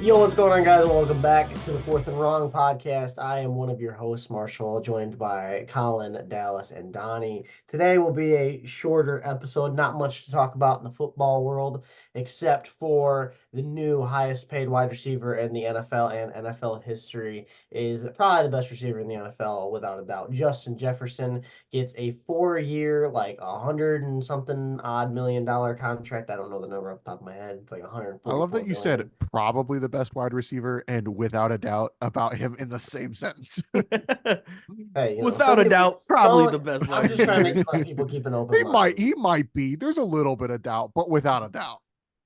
Yo, what's going on, guys? Welcome back to the Fourth and Wrong podcast. I am one of your hosts, Marshall, joined by Colin, Dallas, and Donnie. Today will be a shorter episode. Not much to talk about in the football world, except for the new highest paid wide receiver in the NFL and NFL history is probably the best receiver in the NFL, without a doubt. Justin Jefferson gets a 4 year, like 100 and something odd million contract. I don't know the number off the top of my head. It's like I love that 144 you said million. probably the best wide receiver and without a doubt about him in the same sentence. Hey, some Without a people, doubt, probably the best I'm wide just trying to receiver. let people keep an open he might mind. he might be. There's a little bit of doubt, but without a doubt.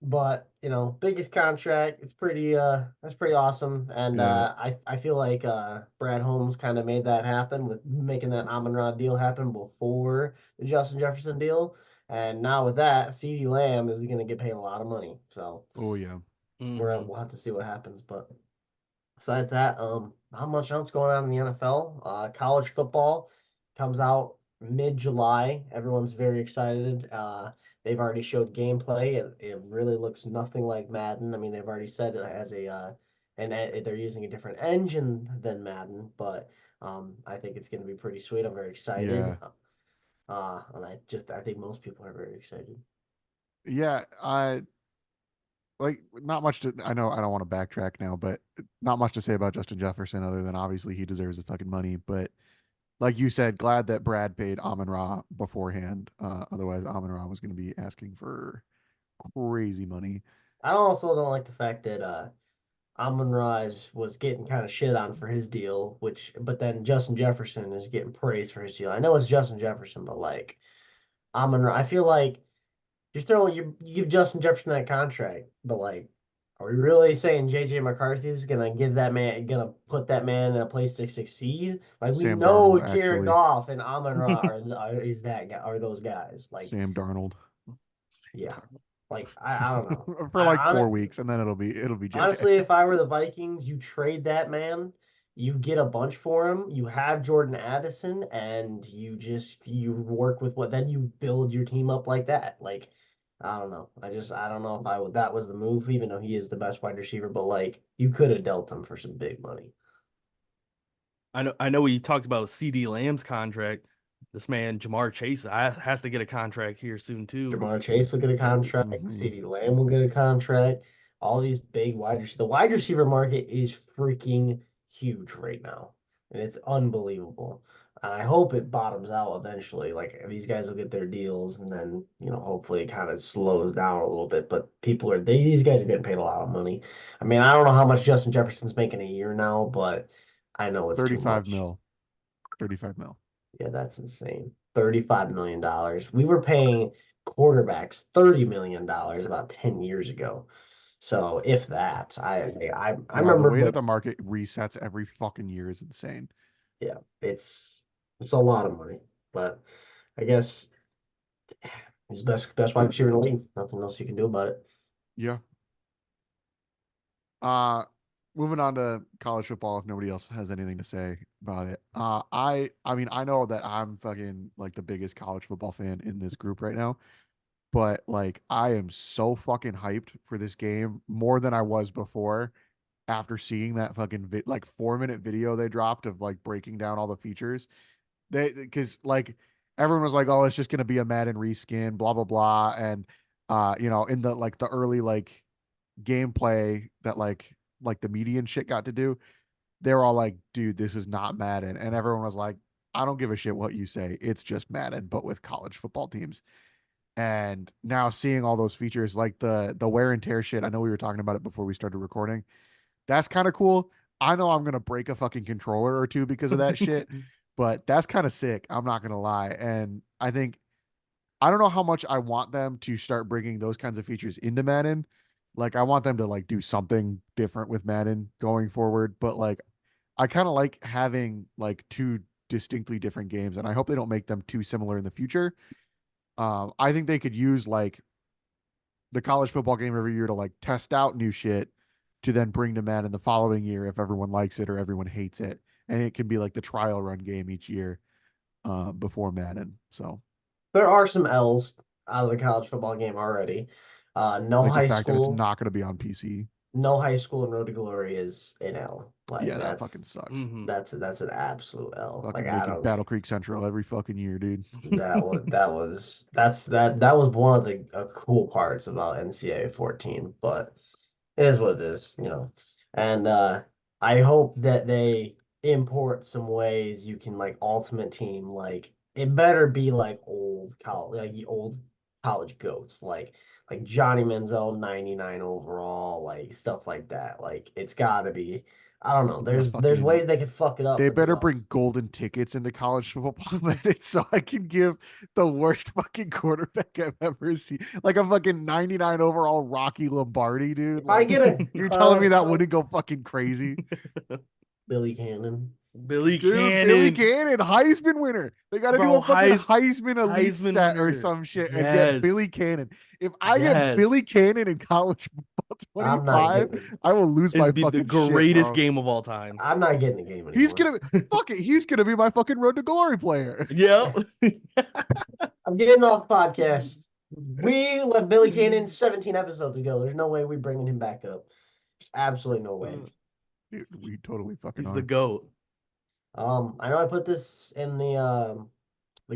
But, biggest contract, it's that's pretty awesome. And Yeah. I feel like Brad Holmes kind of made that happen with making that Amon-Ra deal happen before the Justin Jefferson deal. And now with that, CeeDee Lamb is going to get paid a lot of money. So Oh yeah. we'll have to see what happens. But besides that, not much else going on in the NFL. College football comes out mid-July. Everyone's very excited. They've already showed gameplay. It really looks nothing like Madden. I mean, they've already said it has they're using a different engine than Madden, but I think it's going to be pretty sweet. I'm very excited. Yeah. And I think most people are very excited. Yeah. I like not much to I know I don't want to backtrack now, but not much to say about Justin Jefferson other than obviously he deserves his fucking money. But like you said, glad that Brad paid Amon Ra beforehand. Otherwise Amon Ra was gonna be asking for crazy money. I also don't like the fact that Amon-Ra was getting kind of shit on for his deal, but then Justin Jefferson is getting praised for his deal. I know it's Justin Jefferson, but like Amon-Ra, I feel like you give Justin Jefferson that contract, but like, are we really saying JJ McCarthy is gonna put that man in a place to succeed? Like we Sam know Darnold, Jared actually. Goff and Amon-Ra is that guy are those guys. Like, Sam Darnold yeah, like I don't know. for like I 4 weeks, and then it'll be JJ. Honestly, if I were the Vikings, you trade that man, you get a bunch for him, you have Jordan Addison, and you work with what then you build your team up like that. Like, I don't know. I don't know if I would that was the move, even though he is the best wide receiver, but like you could have dealt him for some big money. I know we talked about CD Lamb's contract. This man, Jamar Chase, has to get a contract here soon too. Jamar Chase will get a contract, Hmm. CeeDee Lamb will get a contract. All these big the wide receiver market is freaking huge right now. And it's unbelievable. And I hope it bottoms out eventually. Like these guys will get their deals and then, hopefully it kind of slows down a little bit. But these guys are getting paid a lot of money. I mean, I don't know how much Justin Jefferson's making a year now, but I know it's too 35 much. mil. 35 mil. Yeah, that's insane. $35 million. We were paying quarterbacks $30 million about 10 years ago. So if that, I Yeah, the remember, way that but the market resets every fucking year is insane. yeah, it's a lot of money. But I guess he's best wide receiver in the league. Nothing else you can do about it. Yeah. Uh Moving on to college football if nobody else has anything to say about it. I mean, I know that I'm fucking like the biggest college football fan in this group right now, but like I am so fucking hyped for this game more than I was before after seeing that fucking 4-minute video they dropped of like breaking down all the features. Because like everyone was like, oh, it's just gonna be a Madden reskin, blah blah blah, and in the early like gameplay that like the media and shit got to do, they were all like, dude, this is not Madden, and everyone was like, I don't give a shit what you say, it's just Madden but with college football teams. And now seeing all those features like the wear and tear shit, I know we were talking about it before we started recording. That's kind of cool. I know I'm gonna break a fucking controller or two because of that shit, but that's kind of sick. I'm not gonna lie. And I don't know how much I want them to start bringing those kinds of features into Madden. Like I want them to like do something different with Madden going forward, but like I kind of like having like two distinctly different games, and I hope they don't make them too similar in the future. I think they could use like the college football game every year to like test out new shit to then bring to Madden the following year if everyone likes it or everyone hates it. And it can be like the trial run game each year before Madden. So There are some L's out of the college football game already. No like the high fact that it's school. not going to be on PC. no high school and Road to Glory is an L. Like Yeah, that fucking sucks. Mhm. that's an absolute L. Fucking Like I making don't. Battle Creek Central every fucking year, dude. That was one of the cool parts about NCAA 14, but it is what it is, you know. And I hope that they import some ways you can like ultimate team, like it better be like old college goats, like Johnny Manziel 99 overall, like stuff like that. Like it's gotta be. I don't know. The There's fucking ways they could fuck it up, They but who better bring else? golden tickets into college football minutes so I can give the worst fucking quarterback I've ever seen. Like a fucking 99 overall Rocky Lombardi, dude. If I Like get a you're telling me if that I- wouldn't go fucking crazy? Billy Cannon. Billy Dude, Billy Cannon, Cannon, Heisman winner. They got to do bro, a fucking Heisman elite Heisman set or winner. some shit and get Billy Yes, Cannon. If I get yes. Billy Cannon in college football I'm not 25, getting I will lose my It'd be the fucking shit, greatest bro. game of all time. I'm not getting the game He's anymore. gonna fuck it. He's gonna be my fucking Road to Glory player. Yep. I'm getting off the podcast. We let Billy Cannon 17 episodes ago. There's no way we bringing him back up. There's absolutely no way. Dude, we totally fucking He's are. the GOAT. I know I put this in the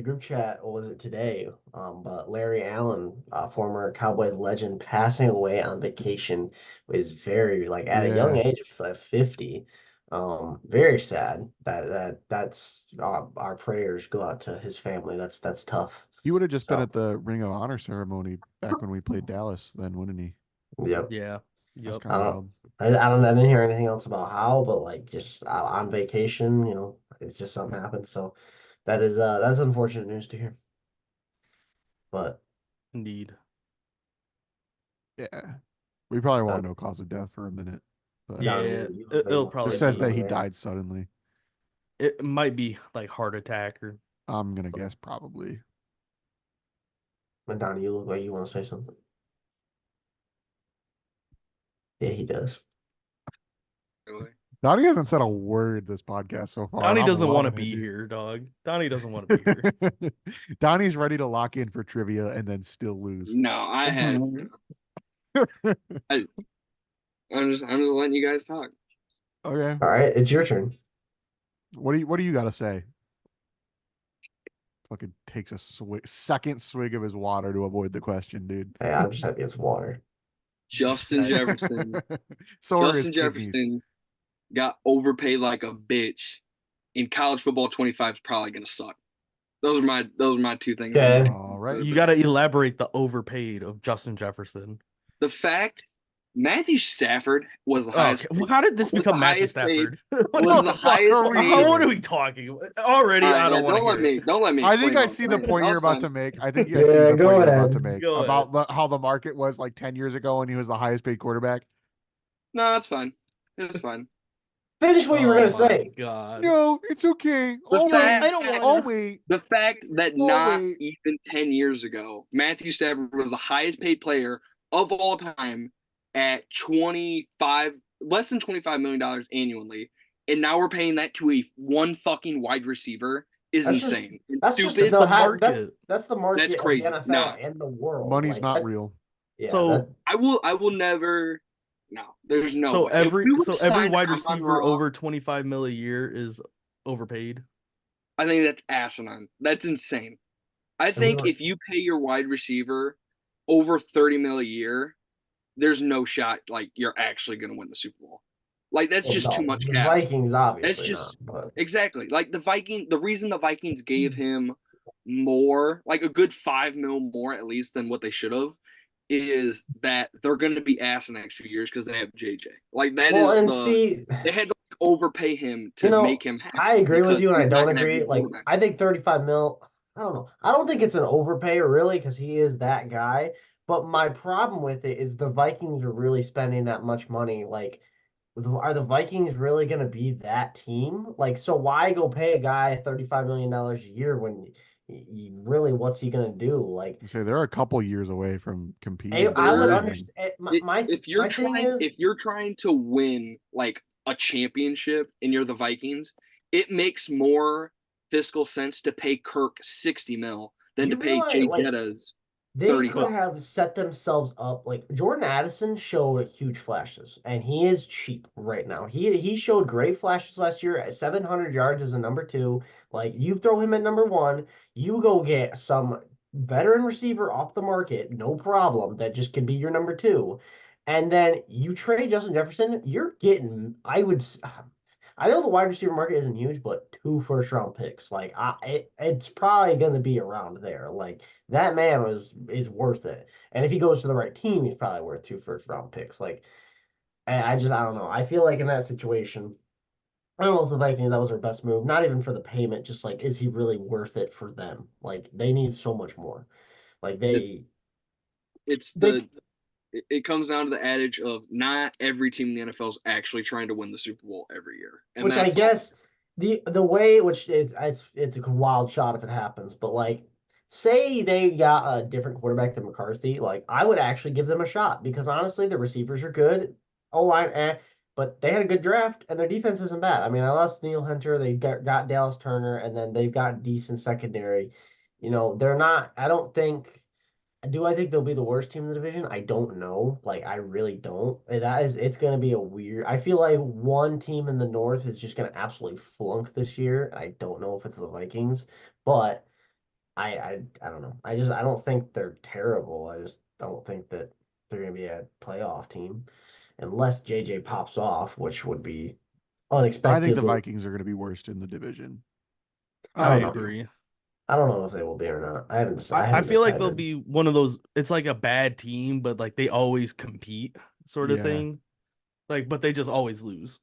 group chat, or was it today? But Larry Allen, former Cowboys legend, passing away on vacation was very like at a young Yeah. age of 50. Very sad. That's our prayers go out to his family. That's tough. He would have just been So at the Ring of Honor ceremony back when we played Dallas, then, wouldn't he? yep. Yeah. That's Yep. kind I of don't wild. I didn't hear anything else about how, but like just on vacation, it's just something happened. So that's unfortunate news to hear. But Indeed. Yeah. We probably uh, won't know cause of death for a minute, but Donnie, Yeah. you look like you It'll want to probably just say says be. that something he there. died suddenly. It might be like heart attack or. I'm gonna guess probably. But Donnie, you look like you want to say something. Yeah, he does. Really? Donnie hasn't said a word this podcast so far. Donnie and I'm doesn't want to loving it, be dude. here, dog. Donnie doesn't want to be here. Donnie's ready to lock in for trivia and then still lose. No, I had. I'm just letting you guys talk. Okay. All right, it's your turn. What do you gotta say? Fucking takes a second swig of his water to avoid the question, dude. Hey, I'm just happy it's water. Justin Jefferson. So are his Justin kidneys. Jefferson got overpaid like a bitch. In college football, 25 is probably gonna suck. Those are my two things. Okay. All right. You got to elaborate the overpaid of Justin Jefferson. The fact Matthew Stafford was the Oh, highest. okay. Well, how did this was become the Matthew highest paid- Stafford? was the highest are we paid. How, what are we talking about? Already, All right, I don't yeah, want to hear it. Don't let me. I think explain I what I'm see the saying. point No, you're it's about fine. to make. I think I see Yeah, the go point you're about ahead. to make Go about ahead. how the market was like 10 years ago when he was the highest paid quarterback. No, it's fine. It's fine. Finish what you were Oh gonna my say. God. No, it's okay. The I'll fact- wait. I don't I'll want. wait. The fact that Oh, not wait. even 10 years ago, Matthew Stafford was the highest paid player of all time at less than $25 million annually. And now we're paying that to one fucking wide receiver is That's just- insane. It's That's just stupid. the the market. That's the market That's of crazy. the NFL Nah. and the world. Money's Like, not that- real. Yeah. So- I will never. No, there's no So way. If we would've every signed wide Amon receiver Ra, over 25 mil a year is overpaid. I think that's asinine. That's insane. I we think were- if you pay your wide receiver over 30 mil a year, there's no shot like you're actually going to win the Super Bowl. Like that's just too much The cap. Vikings, obviously just- not. But Exactly. Like the reason the Vikings gave him more, like a good 5 mil more at least than what they should have, is that they're going to be ass in the next few years because they have JJ. Like that well, is and the see, they had to overpay him to make him happy. I agree with because you, and I he's not don't gonna have agree. your Like, quarterback. I think 35 mil. I don't know. I don't think it's an overpay really because he is that guy. But my problem with it is the Vikings are really spending that much money. Like, are the Vikings really going to be that team? Like, so why go pay a guy $35 million a year when really what's he going to do? Like, Say they're a couple years away from competing. I would They're- understand. My if you're thing trying is, if you're trying to win like a championship and you're the Vikings, it makes more fiscal sense to pay Kirk 60 mil than You to pay realize, Jay like, Jettas They 35. could have set themselves up like Jordan Addison showed huge flashes, and he is cheap right now. He showed great flashes last year at 700 yards as a number two. Like you throw him at number one, you go get some veteran receiver off the market, no problem. That just can be your number two, and then you trade Justin Jefferson. You're getting, I know the wide receiver market isn't huge, but 2 first-round picks, like it's probably going to be around there. Like that man is worth it, and if he goes to the right team, he's probably worth 2 first-round picks. Like I don't know. I feel like in that situation, I don't know if the Vikings that was their best move. Not even for the payment, just like is he really worth it for them? Like they need so much more. Like It, they it's they the it comes down to the adage of not every team in the NFL is actually trying to win the Super Bowl every year, and which I that's guess the way which it's a wild shot if it happens, but like say they got a different quarterback than McCarthy, like I would actually give them a shot because honestly the receivers are good, O line but they had a good draft and their defense isn't bad. I mean, I lost Neil Hunter, they got Dallas Turner, and then they've got decent secondary. They're not. I don't think. Do I think they'll be the worst team in the division? I don't know. Like, I really don't. It's going to be a weird. I feel like one team in the North is just going to absolutely flunk this year. I don't know if it's the Vikings, but I don't know. I don't think they're terrible. I just don't think that they're going to be a playoff team unless JJ pops off, which would be I think the unexpected. Vikings are going to be worst in the division. I I don't know. do. agree. I don't know if they will be or not. I I haven't feel like they'll decided. be one of those. It's like a bad team, but like they always compete, sort of Yeah. thing. Like, but they just always lose.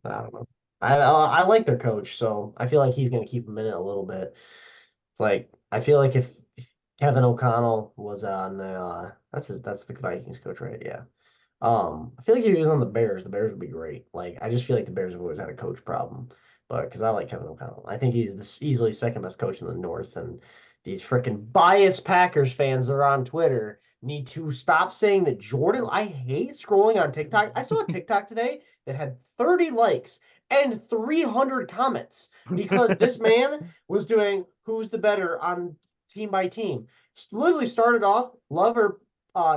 I don't know. I like their coach, so I feel like he's going to keep them in it a little bit. It's like I feel like if Kevin O'Connell was on that's the Vikings coach, right? Yeah. I feel like if he was on the Bears would be great. Like I just feel like the Bears have always had a coach problem, but because I like Kevin O'Connell, I think he's easily second best coach in the North, and these freaking biased Packers fans that are on Twitter need to stop saying that Jordan. I hate scrolling on TikTok. I saw a TikTok today that had 30 likes and 300 comments because this man was doing who's the better on team by team. Literally started off Love or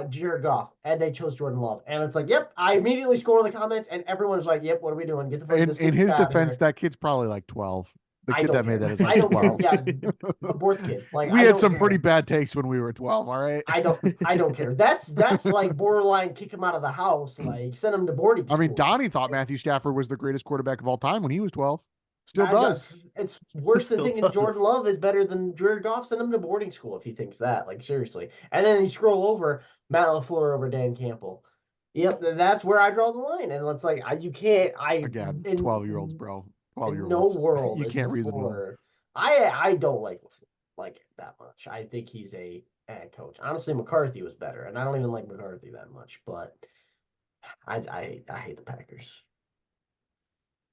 Jared Goff, and they chose Jordan Love. And it's like, yep. I immediately scroll the comments, and everyone's like, yep. What are we doing? Get the fuck In his defense, that kid's probably like 12. The I kid don't that made care. that is I like don't care. 12. Yeah, fourth kid. Like We I had don't some care. pretty bad takes when we were 12, all right? I don't care. That's like borderline kick him out of the house, like send him to boarding I mean, school. Donnie thought Matthew Stafford was the greatest quarterback of all time when he was 12. Still I does. it's worse than Still thinking Jordan does. Love is better than Jared Goff. Send him to boarding school if he thinks that. Like seriously. And then you scroll over Matt LaFleur over Dan Campbell. Yep, that's where I draw the line. And it's like you can't. Again, 12-year-olds, bro. In no 12-year-olds. world You is can't reason with them. LaFleur. I don't like that much. I think he's a bad coach. Honestly, McCarthy was better, and I don't even like McCarthy that much. But I hate the Packers.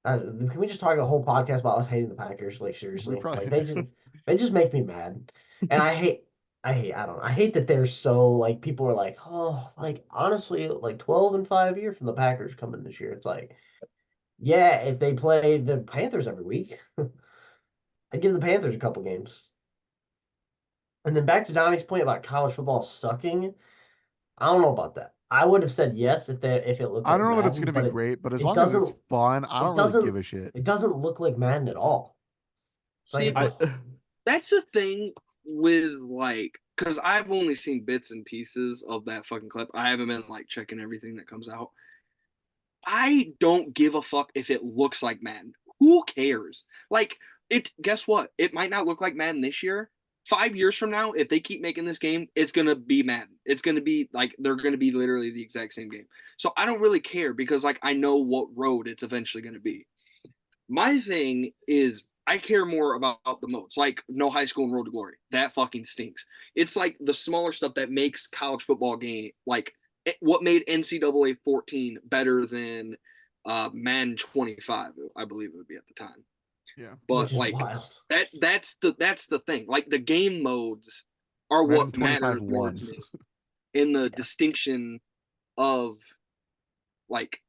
Can we just talk a whole podcast about us hating the Packers? Like We seriously, like probably they just make me mad, and I don't know. I hate that they're so like people are like, oh, like honestly, like 12-5 year from the Packers coming this year. It's like, yeah, if they play the Panthers every week, I'd give the Panthers a couple games. And then back to Donnie's point about college football sucking. I don't know about that. I would have said yes if it looked I like don't know that it's Madden, going to be but great, but as it long as it's doesn't fun, I it don't really give doesn't a shit. it doesn't look like Madden at all. It's like See, it's I that's the thing with like, because I've only seen bits and pieces of that fucking clip. I haven't been like checking everything that comes out. I don't give a fuck if it looks like Madden. Who cares? Like, guess what? It might not look like Madden this year. 5 years from now, if they keep making this game, it's gonna be Madden. It's gonna be like they're gonna be literally the exact same game. So I don't really care because like I know what road it's eventually gonna be. My thing is I care more about the modes, like no high school and road to glory. That fucking stinks. It's like the smaller stuff that makes college football game like what made NCAA 14 better than Madden 25, I believe it would be at the time. Yeah. which But is like wild. that's the thing. Like the game modes are Madden what 25 matters more won. to me in the Yeah. distinction of like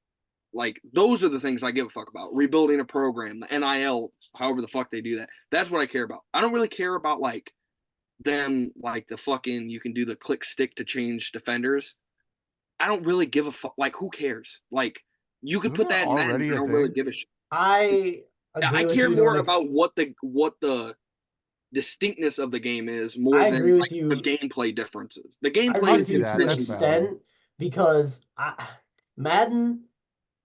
those are the things I give a fuck about. Rebuilding a program, the NIL, however the fuck they do that. That's what I care about. I don't really care about like them like the fucking you can do the click stick to change defenders. I don't really give a fuck. Like, who cares? Like, you could Isn't put that that in Madden. already I a don't really thing? give a shit. I I agree with care you. more about what the distinctness of the game is more I than agree with like the you. gameplay differences. The I gameplay agree I with is see you to that. an That's pretty valid. solid. extent because Madden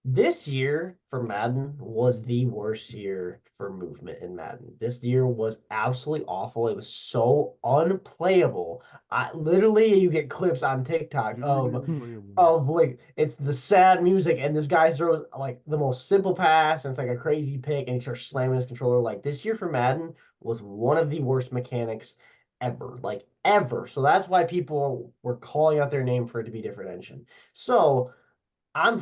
this year for Madden was the worst year for movement in Madden. This year was absolutely awful. It was so unplayable. I literally you get clips on TikTok of like it's the sad music and this guy throws like the most simple pass and it's like a crazy pick and he starts slamming his controller. Like this year for Madden was one of the worst mechanics ever, like ever. So that's why people were calling out their name for it to be different engine. So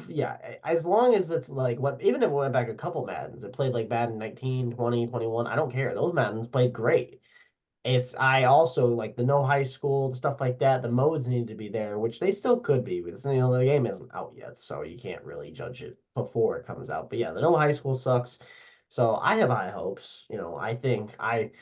yeah, as long as it's like what even if it went back a couple Maddens, it played like Madden 19, 20, 21. I don't care. Those Maddens played great. I also like the no high school stuff like that. The modes need to be there, which they still could be, because the game isn't out yet, so you can't really judge it before it comes out. But yeah, the no high school sucks. So I have high hopes. I think I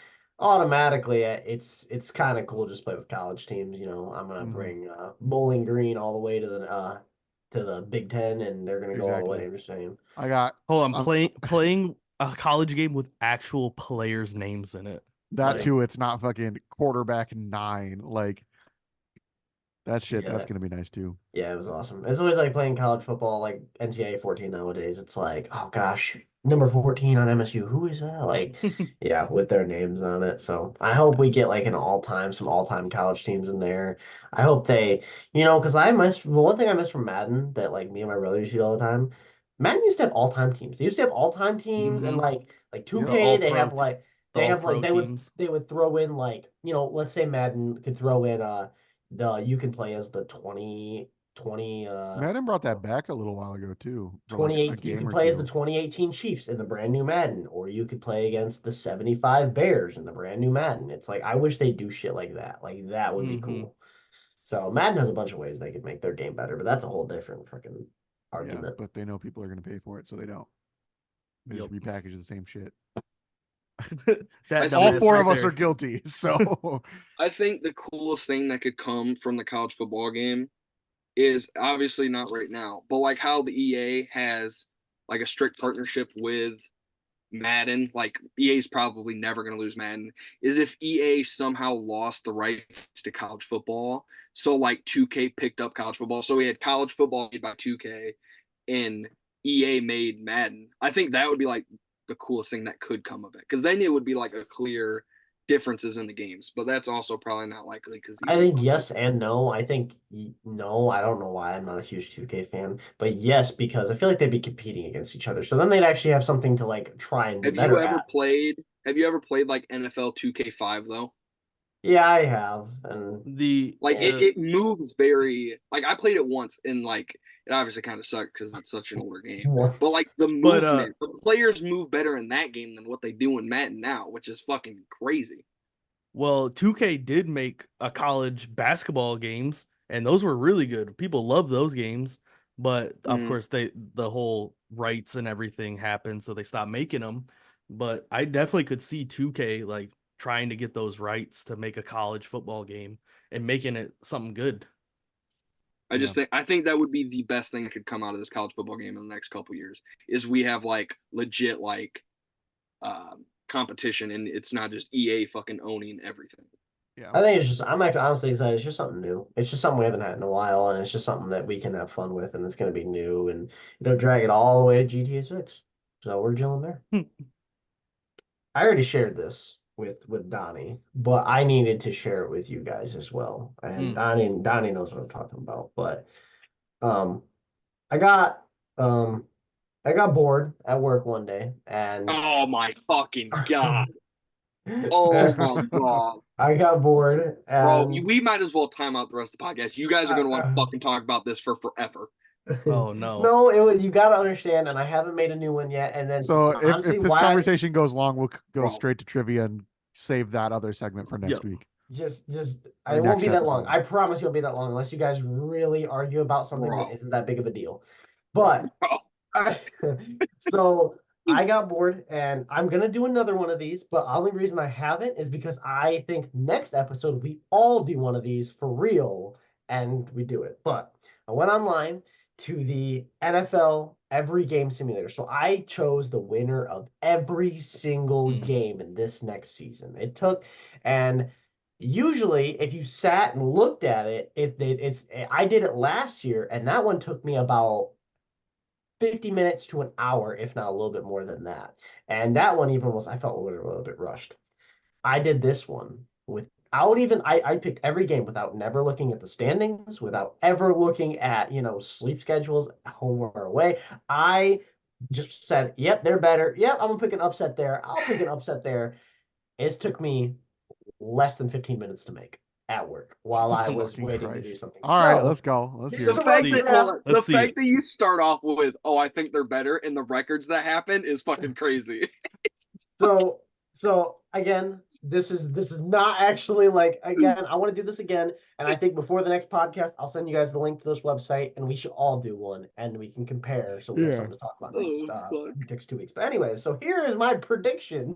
automatically it's kind of cool just play with college teams. I'm gonna Mhm. bring Bowling Green all the way to the Big Ten, and they're gonna go all the way. Exactly. I'm just saying. I got Hold on, um, playing a college game with actual players' names in it. that Like, too. It's not fucking quarterback 9. Like that shit. yeah, That's gonna be nice too. yeah, it was awesome. It's always like playing college football, like NCAA 14 nowadays. It's like, oh gosh, number 14 on MSU. Who is that? Like, yeah, with their names on it. So I hope we get like some all-time college teams in there. I hope because one thing I miss from Madden that like me and my brother used to do all the time. Madden used to have all-time teams. They used to have all-time teams and Hmm. like The 2K, all pro, the they all have like pro teams. they would throw in like, let's say Madden could throw in you can play as the 20 Madden brought that back a little while ago too, for like a 28 you game could or play as the two. 2018 Chiefs in the brand new Madden, or you could play against the 75 Bears in the brand new Madden. It's like I wish they do shit like that. Like that would be Hmm. cool. So Madden has a bunch of ways they could make their game better, but that's a whole different freaking Yeah, argument. but they know people are gonna pay for it, so they don't. They Yep. just repackage the same shit. I That All think dumbass 4 right of us are there. guilty. So I think the coolest thing that could come from the college football game is obviously not right now, but like how the EA has like a strict partnership with Madden, like EA's probably never going to lose Madden, is if EA somehow lost the rights to college football. So like 2K picked up college football. So we had college football made by 2K and EA made Madden. I think that would be like the coolest thing that could come of it. Because then it would be like a clear differences in the games. But that's also probably not likely because I EA think fucked yes it. and no. I think no. I don't know why I'm not a huge 2K fan, but yes, because I feel like they'd be competing against each other. So then they'd actually have something to like try and be better at. Have you ever played like NFL 2K5 though? Yeah, I have, and The Like yeah. it moves very like I played it once and like it obviously kind of sucked because it's such an older game. But Once. like the but movement, the players move better in that game than what they do in Madden now, which is fucking crazy. Well, 2K did make a college basketball games, and those were really good. People love those games, but of Mm. course the whole rights and everything happened, so they stopped making them. But I definitely could see 2K like trying to get those rights to make a college football game and making it something good. yeah, I think that would be the best thing that could come out of this college football game in the next couple years is we have like legit like competition and it's not just EA fucking owning everything. yeah, I think I'm actually honestly excited. It's just something new. It's just something we haven't had in a while, and it's just something that we can have fun with, and it's going to be new, and drag it all the way to GTA 6. So we're chilling there. I already shared this with Donnie, but I needed to share it with you guys as well. And Mm. Donnie knows what I'm talking about. But um, I got um, I got bored at work one day, and Oh my fucking god. Oh my god. I got bored, Bro, and we might as well time out the rest of the podcast. You guys are going to want to uh, fucking talk about this for forever. Oh no. no, you got to understand, and I haven't made a new one yet. And then so honestly, if this why conversation goes long, we'll go Bro, straight to trivia and save that other segment for next Yep. week just or it won't next be that long. episode. I promise you, it won't be that long unless you guys really argue about something that bro, isn't that big of a deal. But bro. I, so I got bored, and I'm gonna do another one of these. But the only reason I haven't is because I think next episode we all do one of these for real, and we do it. But I went online to the NFL every game simulator, so I chose the winner of every single game in this next season. It took, and usually if you sat and looked at it, it's I did it last year, and that one took me about 50 minutes to an hour, if not a little bit more than that. And that one even was, I felt a little bit rushed. I did this one without even, I picked every game without never looking at the standings, without ever looking at, sleep schedules, home or away. I just said, yep, they're better. Yep, I'm gonna pick an upset there. I'll pick an upset there. It took me less than 15 minutes to make at work while I Jesus was fucking waiting to Christ. do something. All right, So, let's go. Let's here's hear The it. some fact rough that draft. hold on, the Let's see fact it. that you start off with, "Oh, I think they're better," and the records that happen is fucking crazy. So again, this is not actually like, again, I want to do this again, and I think before the next podcast, I'll send you guys the link to this website, and we should all do one, and we can compare, so we have Yeah. something to talk about Oh, fuck. next 2 weeks. But anyway, so here is my prediction,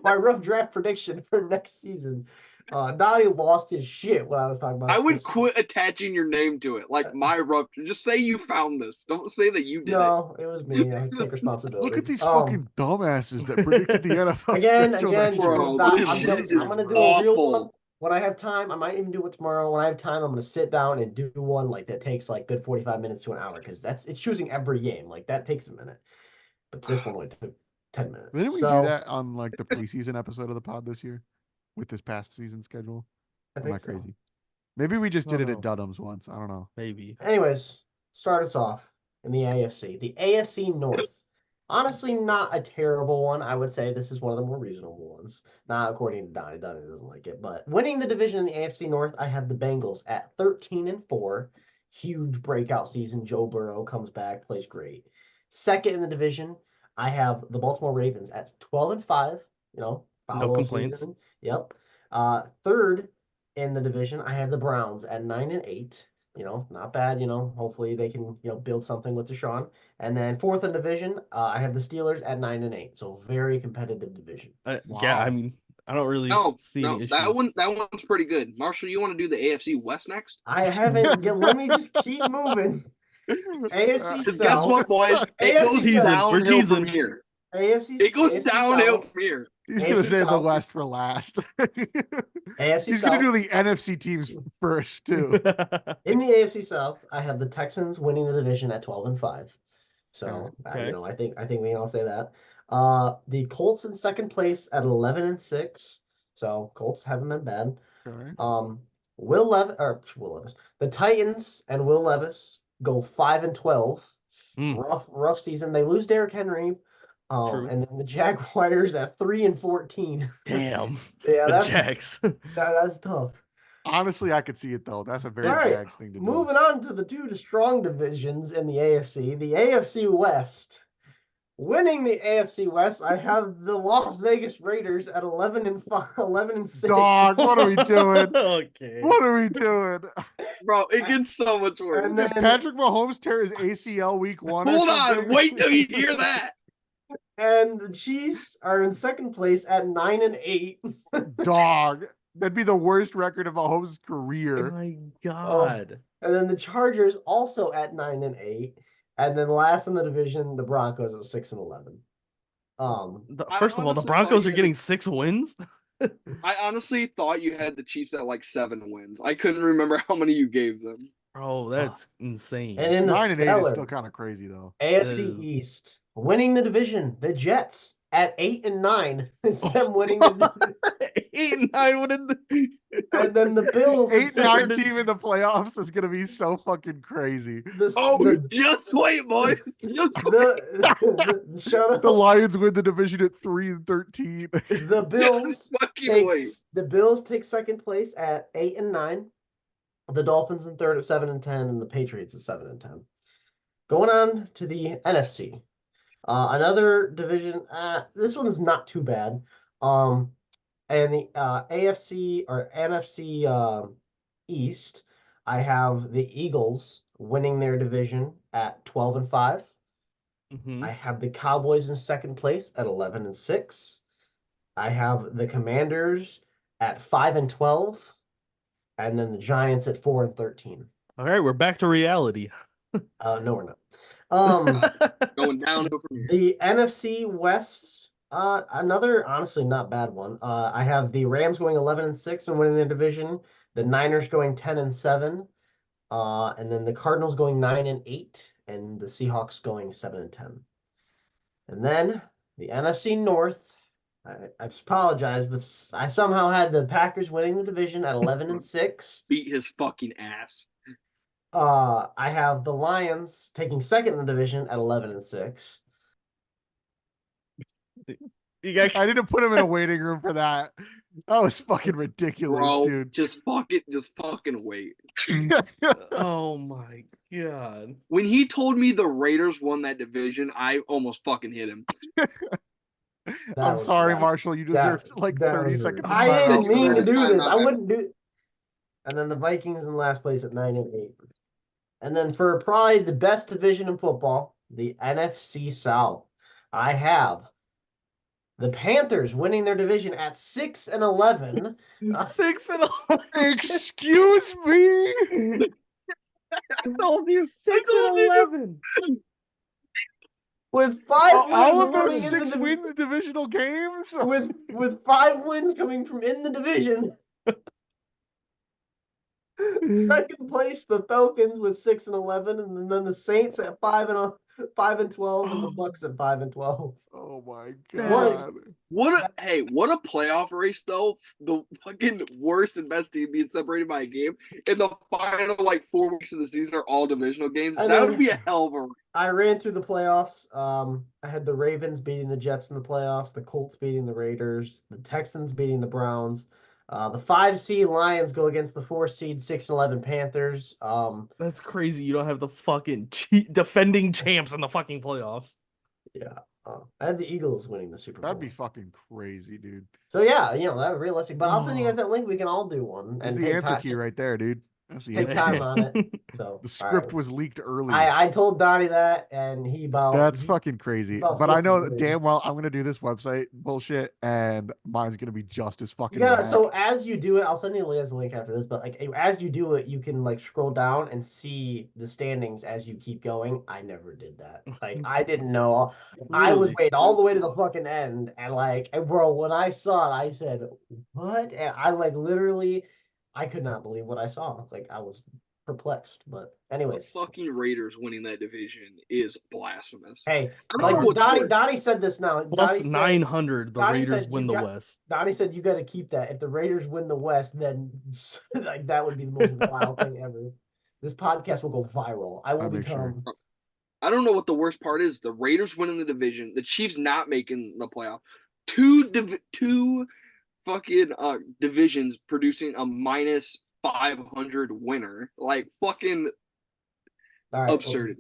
my rough draft prediction for next season. Donnie lost his shit when I was talking about I would this. quit attaching your name to it, like my rough. Just say you found this. Don't say that you did it. No, it was me. I take responsibility. Look at these fucking dumbasses that predicted the NFL Again, schedule again, next year. Bro, I'm this gonna, shit is I'm gonna do a real one awful. when I have time. I might even do it tomorrow. When I have time, I'm gonna sit down and do one like that takes like good 45 minutes to an hour, because it's choosing every game. Like that takes a minute, but this one only took 10 minutes. Didn't we do So that on like the preseason episode of the pod this year with this past season schedule? I Am think I so. crazy? Maybe we just did it at Oh. Dudham's once. I don't know. Maybe. Anyways, start us off in the AFC. The AFC North. Honestly, not a terrible one. I would say this is one of the more reasonable ones. Not according to Donnie. Donnie doesn't like it. But winning the division in the AFC North, I have the Bengals at 13-4. Huge breakout season. Joe Burrow comes back, plays great. Second in the division, I have the Baltimore Ravens at 12-5. No complaints. season. Yep. Third in the division, I have the Browns at 9-8. Not bad. Hopefully they can, build something with Deshaun. And then fourth in division, I have the Steelers at 9-8. So very competitive division. Yeah, Wow. I mean, I don't really No, see any no, issues. that one's pretty good. Marshall, you want to do the AFC West next? I haven't. Let me just keep moving. AFC Because South. guess what, boys? It AFC goes South. We're downhill from teasing. here. AFC. It goes AFC downhill South. from here. He's gonna AFC save the South. West for last. AFC He's South. gonna do the NFC teams first too. In the AFC South, I have the Texans winning the division at 12-5. So Okay. I think we can all say that. The Colts in second place at 11-6. So Colts haven't been bad. Okay. Will Levis. The Titans and Will Levis go 5-12. Rough season. They lose Derrick Henry. True. And then the Jaguars at 3-14. Damn. Yeah, The Jags. that's tough. Honestly, I could see it though. That's a very All right, Jags thing to do. moving on to the two strong divisions in the AFC. The AFC West. Winning the AFC West, I have the Las Vegas Raiders at 11-5, 11-6. Dog, what are we doing? Okay. What are we doing? Bro, it gets so much worse. And Does then- Patrick Mahomes tear his ACL week 1? Hold or on, something? wait till you hear that. And the Chiefs are in second place at 9-8. Dog. That'd be the worst record of Mahomes' career. My God. And then the Chargers also at 9-8. And then last in the division, the Broncos at 6-11. First of all, the honestly Broncos thought are you getting 6 wins. I honestly thought you had the Chiefs at like 7 wins. I couldn't remember how many you gave them. Bro, that's insane. And in the 9-8 is stellar still kind of crazy though. AFC is- East, winning the division, the Jets at 8-9. It's them winning the division. 8-9 winning the And then the Bills. 8-9 team in the playoffs is gonna be so fucking crazy. Just wait, boys. Just Shut up. The Lions win the division at 3-13. The Bills fucking wait. take second place at 8-9. The Dolphins in third at 7-10, and the Patriots at 7-10. Going on to the NFC. Another division. This one is not too bad. And the AFC or NFC East, I have the Eagles winning their division at 12-5. Mhm. I have the Cowboys in second place at 11-6. I have the Commanders at 5-12, and then the Giants at 4-13. All right, we're back to reality. No, we're not. Um, Going downhill from here. the NFC West, another honestly not bad one. I have the Rams going 11-6 and winning their division. The Niners going 10-7. And then the Cardinals going 9-8, and the Seahawks going 7-10. And then the NFC North. I apologize, but I somehow had the Packers winning the division at 11-6. Beat his fucking ass. I have the Lions taking second in the division at 11-6. You I didn't put him in a waiting room for that. That was fucking ridiculous, Bro, dude. just fucking wait. Oh my god. When he told me the Raiders won that division, I almost fucking hit him. I'm sorry, Marshall. You deserved like 30 seconds of I time. didn't mean to do this. Timeout. I wouldn't do. And then the Vikings in last place at 9-8. And then for probably the best division in football, the NFC South, I have the Panthers winning their division at 6-11. 6-11. Excuse me. I told you. 6-11. With 5 All wins of those coming in 6 the wins divisional games. with 5 wins coming from in the division. Second place, the Falcons with 6-11, and then the Saints at 5-12, and the Bucks at 5-12. Oh my What? god. What a playoff race though. The fucking worst and best team being separated by a game. And the final like 4 weeks of the season are all divisional games. I That mean- would be a hell of a race. I ran through the playoffs. I had the Ravens beating the Jets in the playoffs, the Colts beating the Raiders, the Texans beating the Browns. The 5 seed Lions go against the 4 seed 6-11 Panthers. That's crazy. You don't have the fucking defending champs in the fucking playoffs. Yeah. I had the Eagles winning the Super Bowl. That'd be fucking crazy, dude. So yeah, that was realistic. But I'll send you guys that link. We can all do one. That's And the take answer time, key right there, dude. That's the take answer time key. on it. So The all script right. was leaked early. I told Donnie that, and That's fucking crazy. about But I know 50 damn well I'm gonna do this website bullshit, and mine's gonna be just as fucking. You gotta, whack. so as you do it, I'll send you the link after this, but like as you do it, you can like scroll down and see the standings as you keep going. I never did that. Like I didn't know. I was Really? waiting all the way to the fucking end, and bro, when I saw it, I said, "What?" And I like literally, I could not believe what I saw. Like I was perplexed. But The anyways, fucking Raiders winning that division is blasphemous. hey, I don't know like what's worse. Donnie said this now. Plus Donnie said- 900, the Donnie Raiders said win you the got- West. Donnie said you got to keep that. If the Raiders win the West, then like that would be the most wild thing ever. This podcast will go viral. I will I'll make sure. become. I don't know what the worst part is. The Raiders winning the division, the Chiefs not making the playoff. Two fucking divisions producing a minus 500 winner. Like fucking All right, absurd.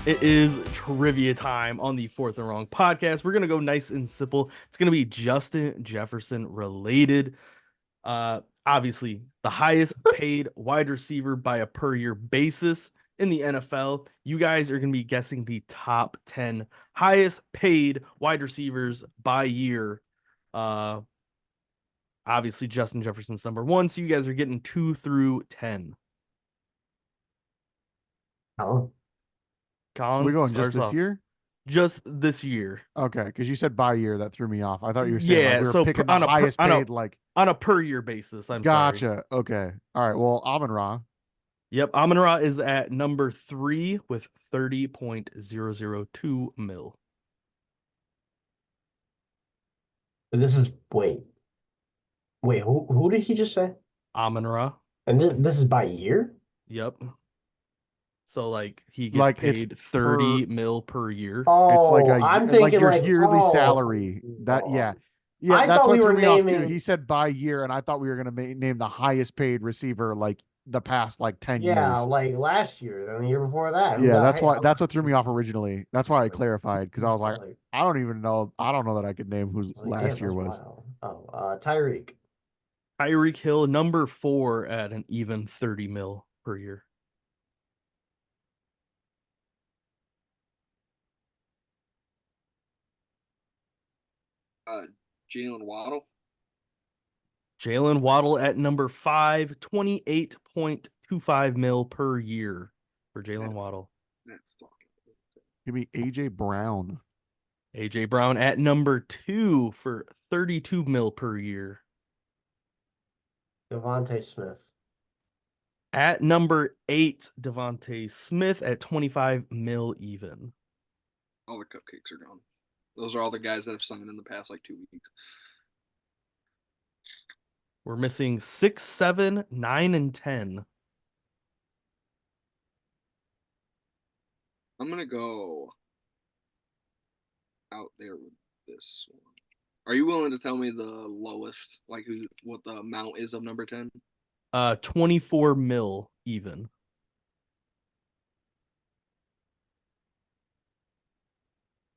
It is trivia time on the Fourth and Wrong podcast. We're gonna go nice and simple. It's gonna be Justin Jefferson related. Obviously, the highest paid wide receiver by a per year basis in the NFL. You guys are gonna be guessing the top 10 highest paid wide receivers by year. Obviously, Justin Jefferson's number 1, so you guys are getting 2 through 10. Colin. Colin, We're going start just us this off. year. Just this year. Okay, because you said by year, that threw me off. I thought you were saying Yeah, like we were so picking on the a per- highest on a- paid. Like, On a per year basis, I'm sorry. gotcha. Okay, all right. Well, Amon Ra. Yep, Amon-Ra is at number 3 with 30.002 mil. But this is wait. Who did he just say? Amon-Ra. And this is by year? Yep. So like he gets Like, it's paid 30 mil per year. Oh, It's like I'm like thinking your like yearly oh, salary. That yeah. Yeah, I that's thought what we threw were me off too. naming- He said by year, and I thought we were gonna name the highest paid receiver like the past like 10 Yeah, years. like last year, then the year before that. Who Yeah, got that's hit? why that's what threw me off originally. That's why I clarified because I was like, like, I don't even know. I don't know that I could name who damn, last year that's was. wild. Oh, Tyreek. Tyreek Hill, number 4 at an even 30 mil per year. Jalen Waddle. Jalen Waddle at number 5, 28.25 mil per year for Jalen Waddle. That's fucking. Give me AJ Brown. AJ Brown at number 2 for 32 mil per year. Devontae Smith. At number 8, Devontae Smith at 25 mil even. All the cupcakes are gone. Those are all the guys that have signed in the past like 2 weeks. We're missing 6, 7, 9, and 10. I'm gonna go out there with this one. Are you willing to tell me the lowest, like what the amount is of number 10? 24 mil even.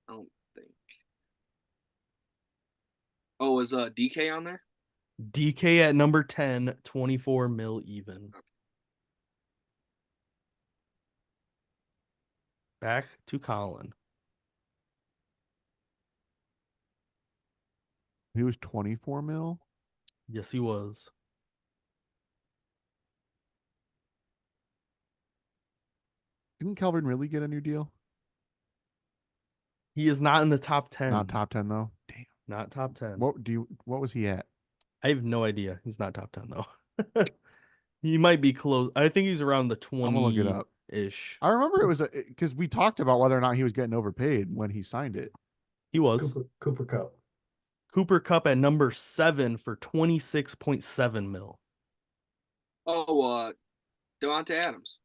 I don't think. Oh, is DK on there? DK at number 10, 24 mil even. Okay. Back to Colin. He was 24 mil. Yes, he was. Didn't Calvin Ridley get a new deal? He is not in the top 10. Not top 10 though. Damn. Not top 10. What was he at? I have no idea. He's not top 10 though. He might be close. I think he's around the 20 I'm gonna look it up. ish. I remember it was because we talked about whether or not he was getting overpaid when he signed it. He was. Cooper Kupp. Cooper Kupp at number 7 for 26.7 mil. Oh, Devontae Adams.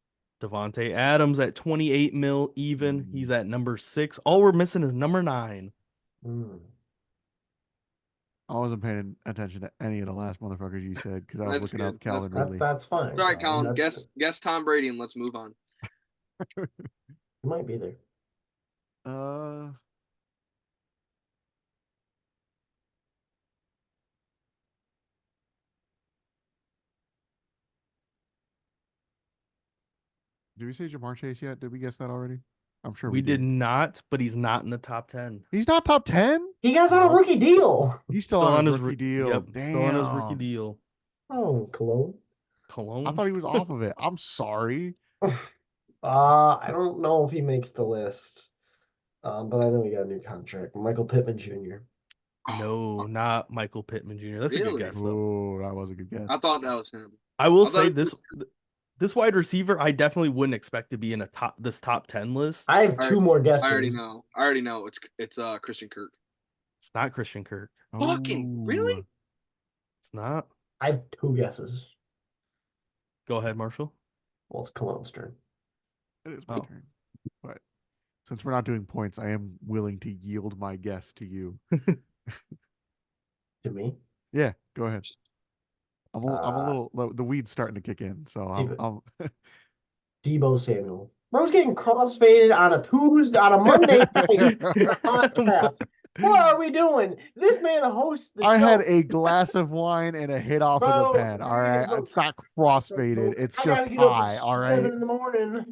Devontae Adams at 28 mil even. He's at number 6. All we're missing is number 9. I wasn't paying attention to any of the last motherfuckers you said because I was That's looking good. up Calvin That's Ridley. that's fine. All right, Colin. That's- Guess Tom Brady and let's move on. He might be there. Did we say Jamar Chase yet? Did we guess that already? I'm sure We did not, but he's not in the top 10. He's not top 10? He got on a Nope. rookie deal. He's still on his rookie deal. Yep, Damn. still on his rookie deal. Oh, Cologne. Cologne. I thought he was off of it. I'm sorry. I don't know if he makes the list. But I know he got a new contract. Michael Pittman Jr. No, not Michael Pittman Jr. That's a good Really? guess though. Oh, that was a good guess. I thought that was him. I will I thought say it was- this wide receiver, I definitely wouldn't expect to be in this top 10 list. I have two more guesses. I already know. It's Christian Kirk. It's not Christian Kirk. Fucking really? It's not. I have two guesses. Go ahead, Marshall. Well, it's Cologne's turn. It is my Oh. turn. But since we're not doing points, I am willing to yield my guess to you. To me. Yeah, go ahead. I'm a little the weed's starting to kick in, so I'm Debo Samuel. Bro's getting crossfaded on a Tuesday, on a Monday night podcast. What are we doing? This man hosts the show. I had a glass of wine and a hit off of Bro, the pen. All right, bro, it's not crossfaded. It's I just gotta get up high. at All 7 right. in the morning.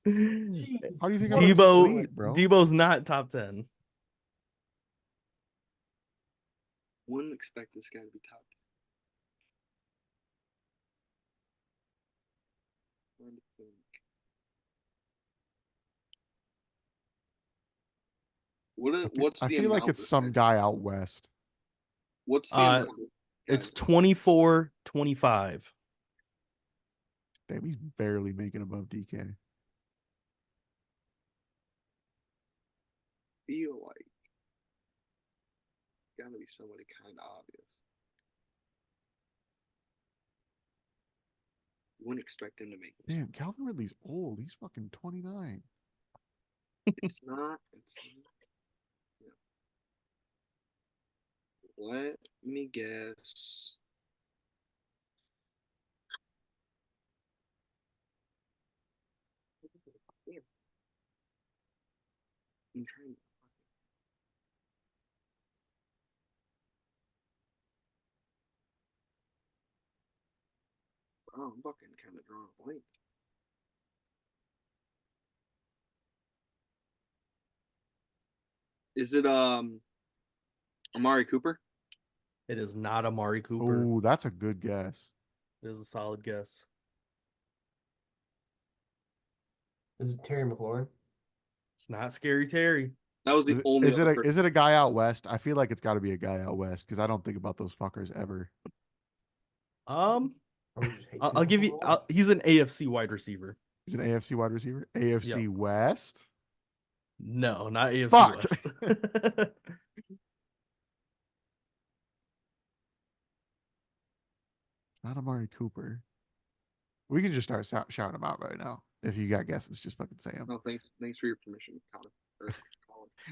Jeez. How do you think I'm gonna sleep, bro? Debo's not top 10. Wouldn't expect this guy to be top. Trying to think. What's I the feel like amount it's this some guy's- guy out west. What's the Uh, amount? It's Guys, 24-25. Damn, he's barely making above DK. feel like gotta be somebody kind of obvious. Wouldn't expect him to make it. Damn, Calvin Ridley's old. He's fucking 29. It's not. Yeah. Let me guess. Damn. I'm trying. I'm fucking kind of drawing a blank. Is it Amari Cooper? It is not Amari Cooper. Oh, that's a good guess. It is a solid guess. Is it Terry McLaurin? It's not Scary Terry. That was the Is it, only. is it other a is it a guy out west? I feel like it's got to be a guy out west because I don't think about those fuckers ever. Or we just hate I'll people give from you. the West? He's an AFC wide receiver. He's an AFC wide receiver. AFC West. No, not AFC Fuck. West. Not Amari Cooper. We can just start shouting him out right now. If you got guesses, just fucking say them. No, thanks for your permission, Colin.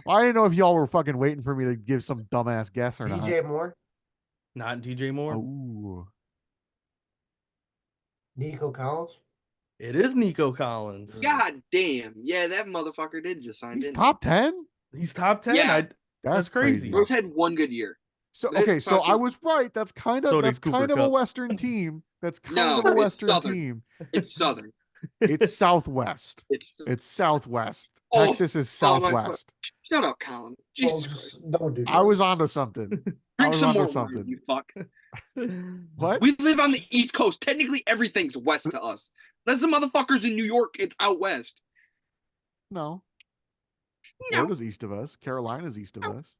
Well, I didn't know if y'all were fucking waiting for me to give some dumbass guess or not. DJ Moore? Not DJ Moore. Oh, Nico Collins? It is Nico Collins. God damn. Yeah, that motherfucker did just sign. he's didn't top 10. He's top 10. Yeah. That's crazy. he? Rose had one good year. So This okay, so I fucking- was right. That's kind So of did Cooper a Kupp. Western team. That's kind No, of a it's Western Southern. team. It's Southern. It's Southwest. It's Southwest. Oh, Texas is oh my Southwest. Shut up, Colin. Jesus Folks, Christ. don't do I drugs. was onto something. I Drink was some onto more water, something. you fuck. What? We live on the East Coast. Technically, everything's west to us. Unless the motherfuckers in New York, it's out west. No. No. Florida's east of us. Carolina's east of us.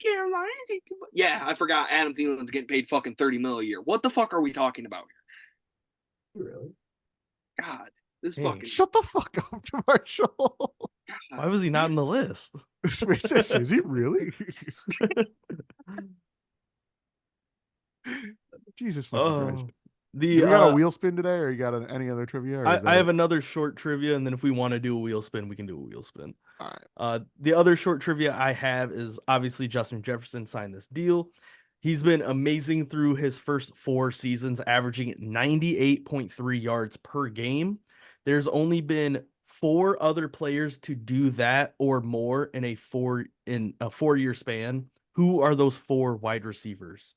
Carolina. Yeah, I forgot. Adam Thielen's getting paid fucking $30 million a year. What the fuck are we talking about Really? here? God, this Hey. fucking. Shut the fuck up, Marshall. Why was he not in the list? Is he really? Jesus fucking Christ. The You got a wheel spin today, or you got any other trivia? Or is I have that it? another short trivia, and then if we want to do a wheel spin, we can do a wheel spin. All right. The other short trivia I have is obviously Justin Jefferson signed this deal. He's been amazing through his first 4 seasons, averaging 98.3 yards per game. There's only been 4 other players to do that or more in a 4-year span. Who are those 4 wide receivers?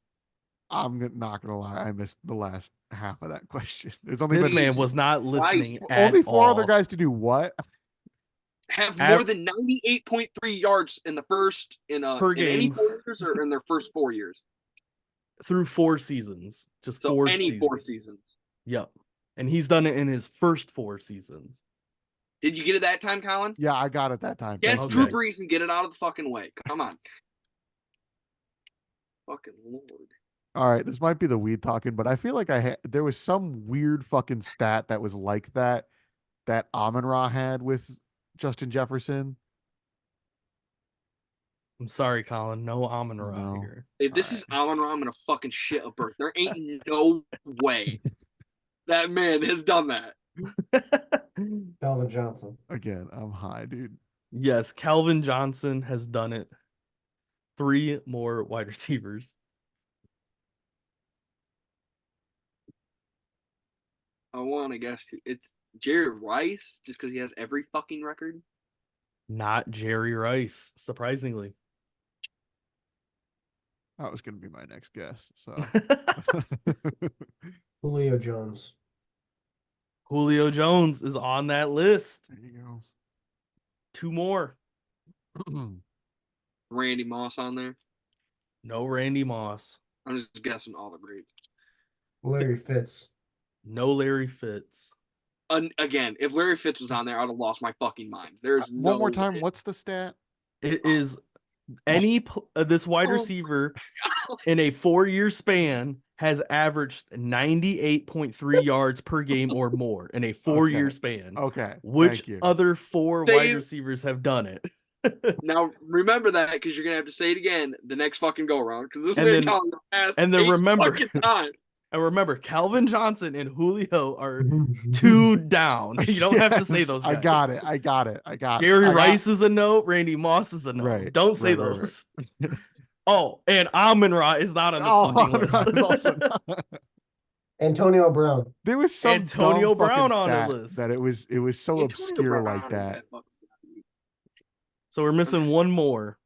I'm not gonna lie, I missed the last half of that question. There's only This been man was not listening Christ. at only 4 all. other guys to do what? Have more than 98.3 yards in the first in any game. 4 years or in their first 4 years. Through 4 seasons. Just So 4 any seasons. 4 seasons. Yep. And he's done it in his first 4 seasons. Did you get it that time, Colin? Yeah, I got it that time. Guess Thank Drew you. Brees and get it out of the fucking way. Come on. Fucking Lord. All right, this might be the weed talking, but I feel like there was some weird fucking stat that was like that Amon-Ra had with Justin Jefferson. I'm sorry, Colin. No Amon-Ra No. here. If this All is Amon-Ra, I'm gonna fucking shit a bird. There ain't no way that man has done that. Calvin Johnson. Again, I'm high, dude. Yes, Calvin Johnson has done it. 3 more wide receivers. I want to guess it's Jerry Rice, just because he has every fucking record. Not Jerry Rice, surprisingly. That was gonna be my next guess. So Julio Jones. Julio Jones is on that list. there you 2 more. go. Randy Moss on there. No Randy Moss. I'm just guessing all the grades. Larry Fitz. No Larry Fitz. Again, if Larry Fitz was on there, I'd have lost my fucking mind. There's no One more time, way. what's the stat? It is this wide Oh. receiver in a 4-year span has averaged 98.3 yards per game or more in a 4-year Okay. span. Okay. Which thank you. other 4 They- wide receivers have done it? Now remember that because you're gonna have to say it again the next fucking go around because this And man then- Colin asked and then 8 remember- fucking times. And remember, Calvin Johnson and Julio are 2 down. You don't have to say Yes, those I guys. got it. I got it. Jerry I got- Rice is a no. Randy Moss is a no. Right, Don't say right, right, those. Oh, and Amon-Ra is not on this Oh, fucking Amon-Ra is also list. not- Antonio Brown. There was some Antonio dumb Brown fucking on the stat list. that it was so Antonio obscure Brown like is that. fucking- So we're missing one more.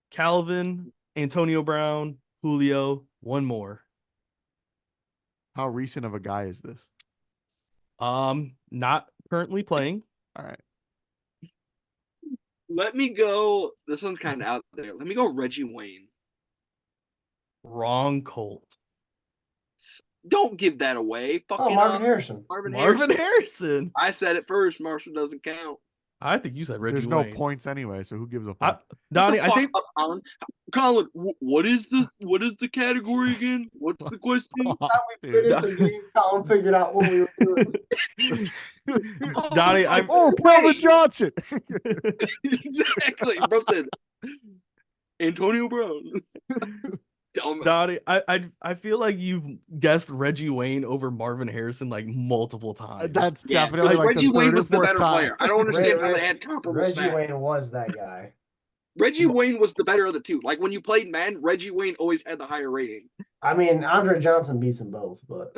Calvin, Antonio Brown, Julio, one more. How recent of a guy is this? Not currently playing. All right. Let me go. This one's kind of out there. Let me go Reggie Wayne. Wrong Colt. Don't give that away. Oh, Fucking Marvin Harrison. Marvin Marvin Harrison. Harrison. I said it first. Marshall doesn't count. I think you said Reggie There's no Wayne. points anyway, so who gives a fuck? Donnie, What the I fuck think up, Colin? Colin, what is the category again? What's the question? We finished the game. Colin figured out what we were doing. Donnie, It's like, Oh, Calvin wait. Johnson. Exactly. Bro said Antonio Brown. Dumb. Donnie, I feel like you've guessed Reggie Wayne over Marvin Harrison like multiple times. That's Yeah, definitely because like Reggie the Wayne third or was the fourth better time. player. I don't understand how Reggie- they had comparable Reggie stats. Wayne was that guy. Reggie Wayne was the better of the two. Like when you played Madden, Reggie Wayne always had the higher rating. I mean, Andre Johnson beats them both, but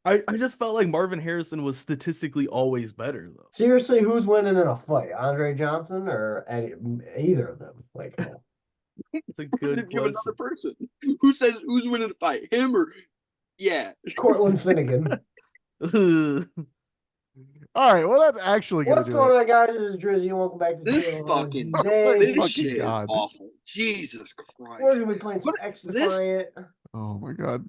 I just felt like Marvin Harrison was statistically always better though. seriously, who's winning in a fight? Andre Johnson or either of them? Like, come on. It's a good Give question. another person. Who says who's winning the fight? Him or yeah. Cortland Finnegan. All right, well, that's actually going What's to do going it. on, guys? This is Drizzy. Welcome back to This Channel fucking Today. this fucking shit God. is awful. Jesus Christ. We're gonna be playing some What- X this- Defiant. Oh my God.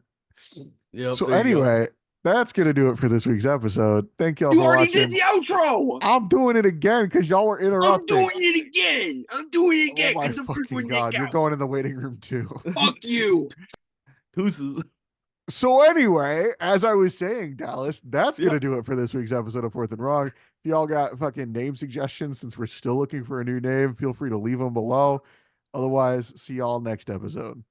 Yep, So there you go. anyway, that's going to do it for this week's episode. Thank y'all You for already watching. did the outro. I'm doing it again because y'all were I'm interrupting. doing it again. I'm doing it Oh again. my Get the fucking freaking God. dick You're out. going in the waiting room too. Fuck you. Deuces. So anyway, as I was saying, Dallas, that's Yep. gonna do it for this week's episode of Fourth and Wrong. If y'all got fucking name suggestions, since we're still looking for a new name, feel free to leave them below. Otherwise, see y'all next episode.